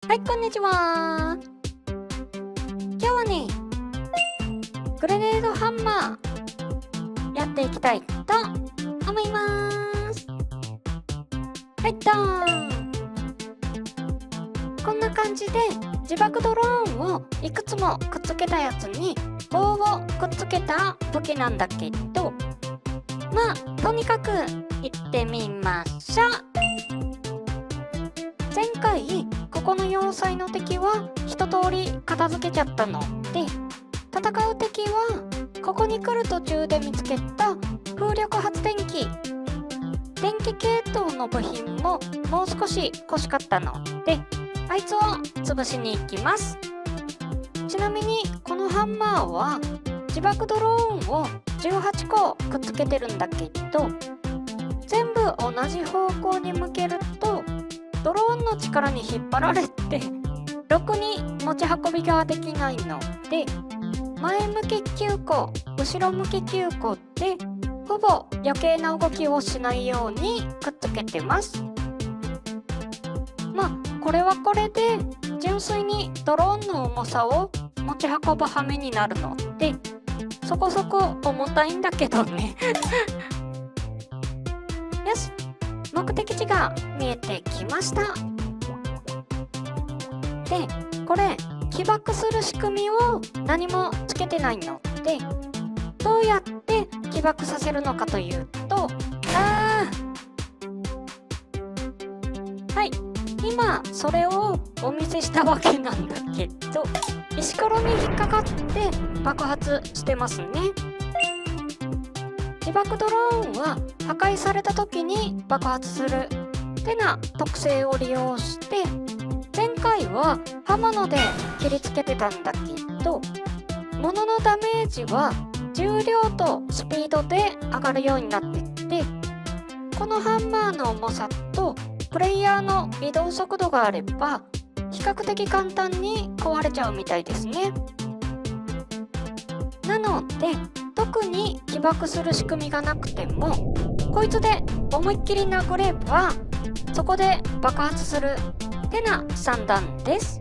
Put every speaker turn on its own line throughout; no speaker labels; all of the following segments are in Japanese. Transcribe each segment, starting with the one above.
はい、こんにちは。今日はね、グレネードハンマーやっていきたいと思います。はいどーん。こんな感じで自爆ドローンをいくつもくっつけたやつに棒をくっつけた武器なんだけど、まあとにかく行ってみましょう。前回ここの要塞の敵は一通り片付けちゃったので、戦う敵はここに来る途中で見つけた風力発電機、電気系統の部品ももう少し欲しかったので、あいつを潰しに行きます。ちなみにこのハンマーは自爆ドローンを18個くっつけてるんだけど、全部同じ方向に向けるとドローンの力に引っ張られてろくに持ち運びができないので、前向き9個後ろ向き9個でほぼ余計な動きをしないようにくっつけてます。まあこれはこれで純粋にドローンの重さを持ち運ぶ羽目になるので、そこそこ重たいんだけどねよし、目的地が見えてきました。で、これ起爆する仕組みを何もつけてないので、どうやって起爆させるのかというと、はい、今それをお見せしたわけなんだけど、石ころに引っかかって爆発してますね。自爆ドローンは破壊された時に爆発するってな特性を利用して、前回は刃物で切りつけてたんだけど、物のダメージは重量とスピードで上がるようになってて、このハンマーの重さとプレイヤーの移動速度があれば比較的簡単に壊れちゃうみたいですね。なので特に起爆する仕組みがなくても、こいつで思いっきり殴ればそこで爆発するってな算段です。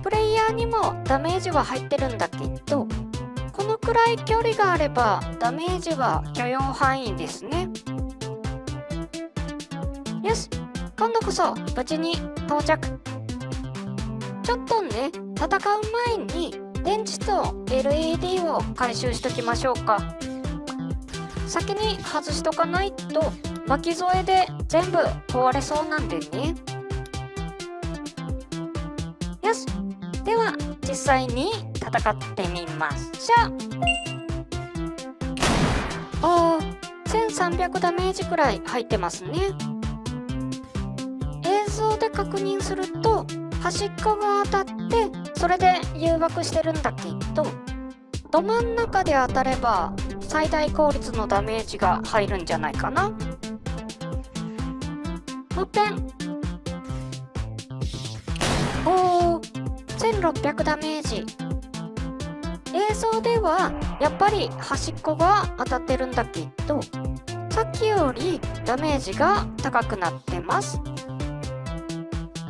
プレイヤーにもダメージは入ってるんだけど、このくらい距離があればダメージは許容範囲ですね。よし、今度こそ無事に到着。ちょっとね、戦う前に電池と LED を回収しときましょうか。先に外しとかないと巻き添えで全部壊れそうなんでね。よし、では実際に戦ってみましょう。1300ダメージくらい入ってますね。映像で確認すると端っこが当たってそれで誘爆してるんだけど、ど真ん中で当たれば最大効率のダメージが入るんじゃないかな。もっぺん。1600ダメージ。映像ではやっぱり端っこが当たってるんだけど、さっきよりダメージが高くなってます。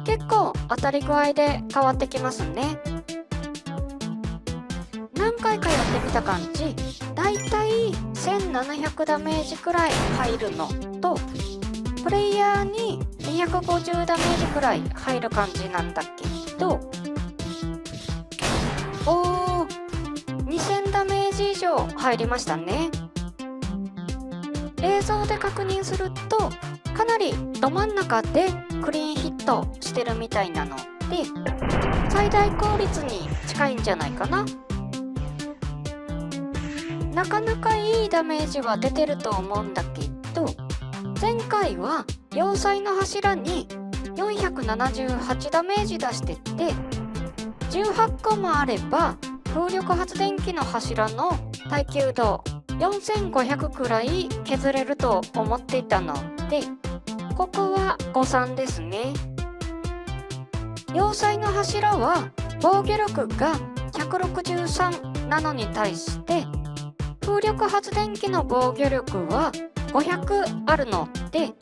結構当たり具合で変わってきますね。何回かやってみた感じ、だいたい1700ダメージくらい入るのと、プレイヤーに250ダメージくらい入る感じなんだけど、2000ダメージ以上入りましたね。映像で確認するとかなりど真ん中でクリーンヒットしてるみたいなので、最大効率に近いんじゃないかな。なかなかいいダメージは出てると思うんだけど、前回は要塞の柱に478ダメージ出してて、18個もあれば風力発電機の柱の耐久度4500くらい削れると思っていたので、ここは誤算ですね。要塞の柱は防御力が163なのに対して、風力発電機の防御力は500あるので、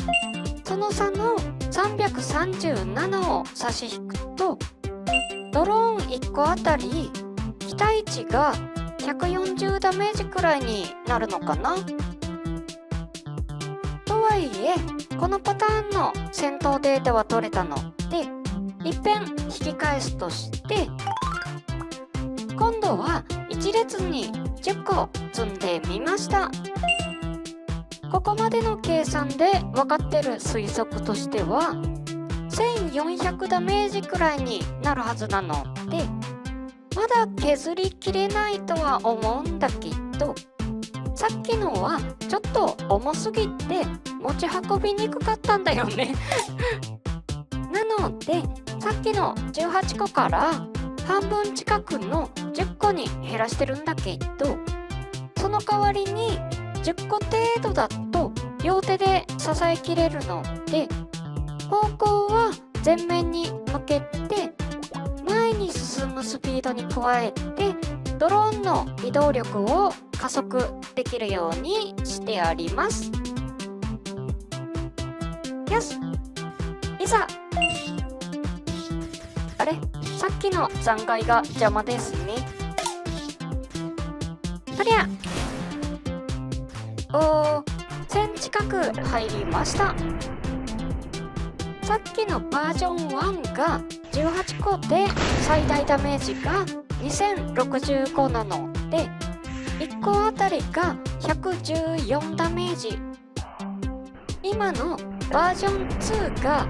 その差の337を差し引くと、ドローン1個あたり期待値が140ダメージくらいになるのかな。とはいえこのパターンの戦闘データは取れたので、一遍引き返すとして、今度は1列に10個積んでみました。ここまでの計算で分かってる推測としては1400ダメージくらいになるはずなので、まだ削りきれないとは思うんだけど、さっきのはちょっと重すぎて持ち運びにくかったんだよねなのでさっきの18個から半分近くの10個に減らしてるんだけど、その代わりに10個程度だと両手で支えきれるので、方向は前面に向けて前に進むスピードに加えてドローンの移動力を加速できるようにしてあります。よし、いざ。あれ、さっきの残骸が邪魔ですね。とりゃ1000近く入りました。さっきのバージョン1が18個で最大ダメージが2065なので、1個あたりが114ダメージ。今のバージョン2が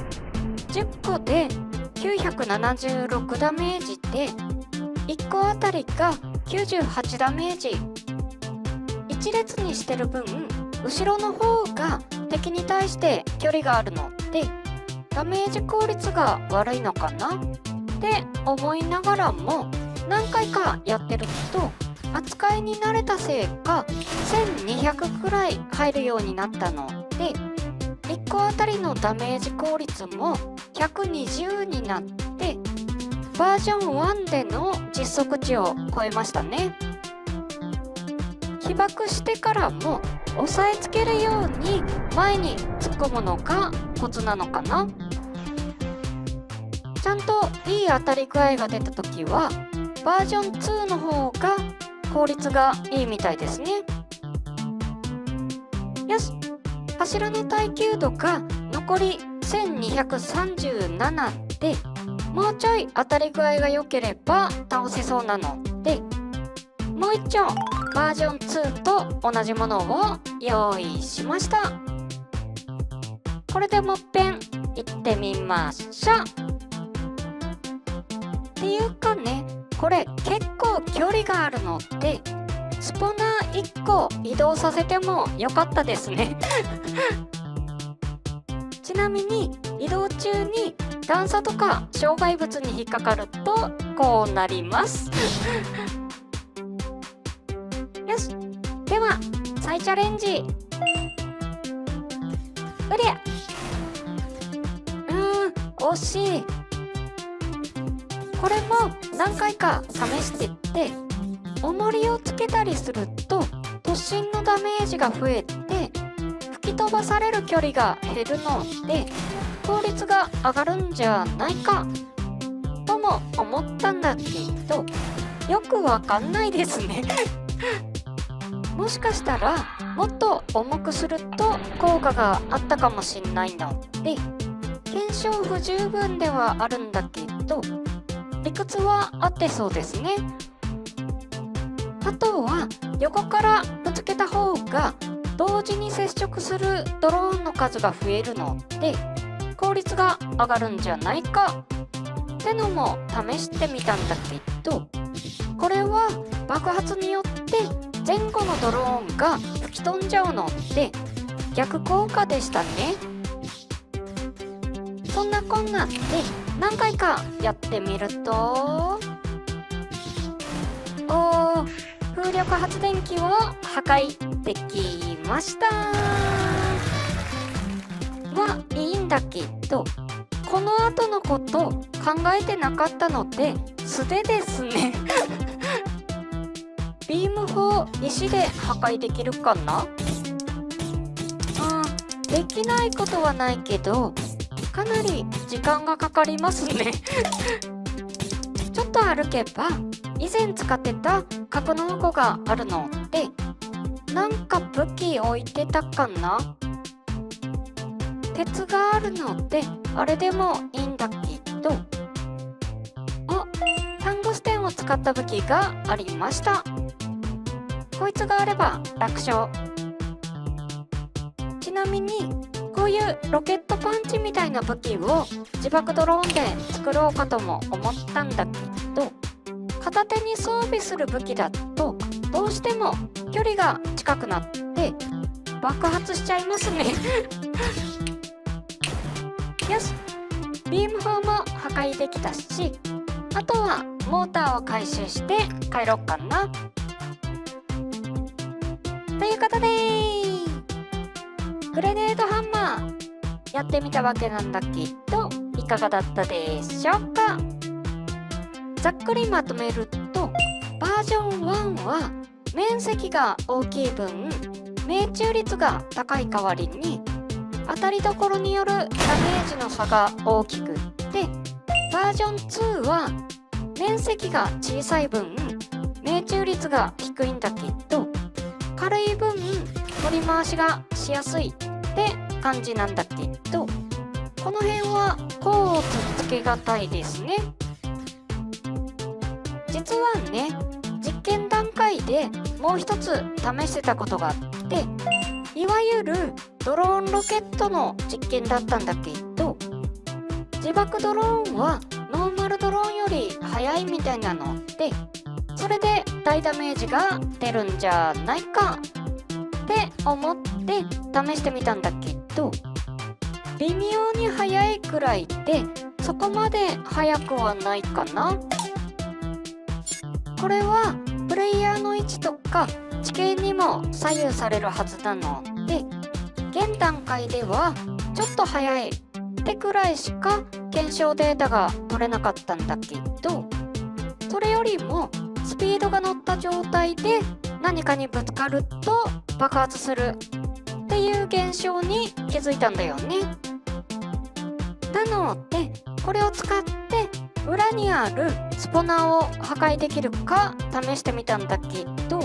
10個で976ダメージで、1個あたりが98ダメージ。1列にしてる分後ろの方が敵に対して距離があるのでダメージ効率が悪いのかなって思いながらも、何回かやってると扱いに慣れたせいか1200くらい入るようになったので、1個あたりのダメージ効率も120になってバージョン1での実測値を超えましたね。被爆してからも押さえつけるように前に突っ込むのがコツなのかな。ちゃんといい当たり具合が出た時はバージョン2の方が効率がいいみたいですね。よし、柱の耐久度が残り1237で、もうちょい当たり具合が良ければ倒せそうなので、もう一丁バージョン2と同じものを用意しました。これでもっぺん行ってみましょう。っていうかね、これ結構距離があるのでスポナー1個移動させてもよかったですねちなみに移動中に段差とか障害物に引っかかるとこうなりますよし、では再チャレンジ。うりゃ、惜しい。これも何回か試してって重りをつけたりすると突進のダメージが増えて吹き飛ばされる距離が減るので効率が上がるんじゃないかとも思ったんだけど、よくわかんないですねもしかしたらもっと重くすると効果があったかもしんないので検証不十分ではあるんだけど理屈は合ってそうですね。あとは横からぶつけた方が同時に接触するドローンの数が増えるので効率が上がるんじゃないかってのも試してみたんだけど、これは爆発によって前後のドローンが吹き飛んじゃうので逆効果でしたね。そんなこんなんで何回かやってみると、風力発電機を破壊できましたはいいんだけど、この後のこと考えてなかったので素手ですねビーム砲石で破壊できるかな。できないことはないけど、かなり時間がかかりますね。ちょっと歩けば以前使ってた格納庫があるので、なんか武器置いてたかな。鉄があるのであれでもいいんだけど、タングステンを使った武器がありました。こいつがあれば楽勝。ちなみにこういうロケットパンチみたいな武器を自爆ドローンで作ろうかとも思ったんだけど、片手に装備する武器だとどうしても距離が近くなって爆発しちゃいますね。よし、ビーム砲も破壊できたし、あとはモーターを回収して帰ろっかな。ということでグレネードハンマーやってみたわけなんだけど、いかがだったでしょうか。ざっくりまとめると、バージョン1は面積が大きい分命中率が高い代わりに当たりどころによるダメージの差が大きくって、バージョン2は面積が小さい分命中率が低いんだけど、軽い分取り回しがしやすいって感じなんだけど、この辺はこうつっつけがたいですね。実はね、実験段階でもう一つ試してたことがあって、いわゆるドローンロケットの実験だったんだけど、自爆ドローンはノーマルドローンより速いみたいなので、それで大ダメージが出るんじゃないかって思って試してみたんだけど、微妙に速いくらいでそこまで速くはないかな。これはプレイヤーの位置とか地形にも左右されるはずなので、現段階ではちょっと速いってくらいしか検証データが取れなかったんだけど、それよりもスピードが乗った状態で何かにぶつかると爆発するっていう現象に気づいたんだよね。なのでこれを使って裏にあるスポナーを破壊できるか試してみたんだけど、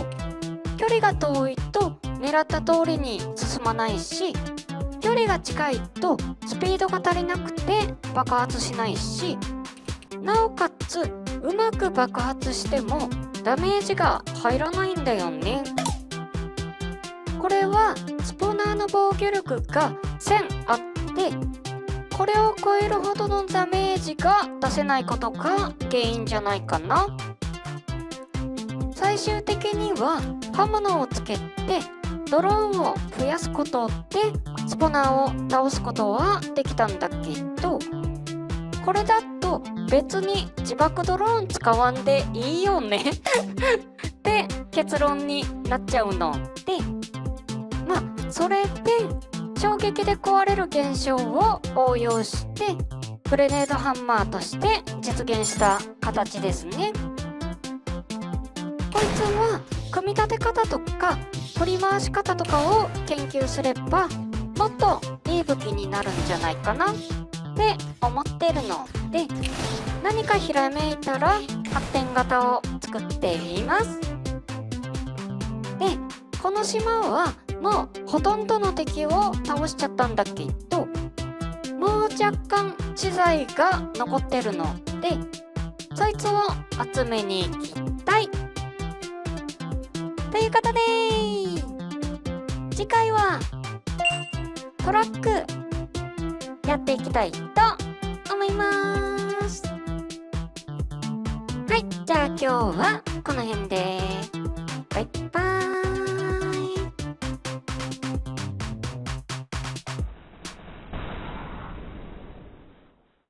距離が遠いと狙った通りに進まないし、距離が近いとスピードが足りなくて爆発しないし、なおかつうまく爆発してもダメージが入らないんだよね。これはスポナーの防御力が1000あって、これを超えるほどのダメージが出せないことが原因じゃないかな。最終的には刃物をつけてドローンを増やすことでスポナーを倒すことはできたんだけど、これだと別に自爆ドローン使わんでいいよねって結論になっちゃうので、それで衝撃で壊れる現象を応用してグレネードハンマーとして実現した形ですね。こいつは組み立て方とか取り回し方とかを研究すればもっといい武器になるんじゃないかなって思ってるので、何かひらめいたら発展型を作っています。で、この島はもうほとんどの敵を倒しちゃったんだけど、もう若干資材が残ってるので、そいつを集めに行きたいということで、次回はトラックやっていきたいと思います。はい、じゃあ今日はこの辺でバイバーイ。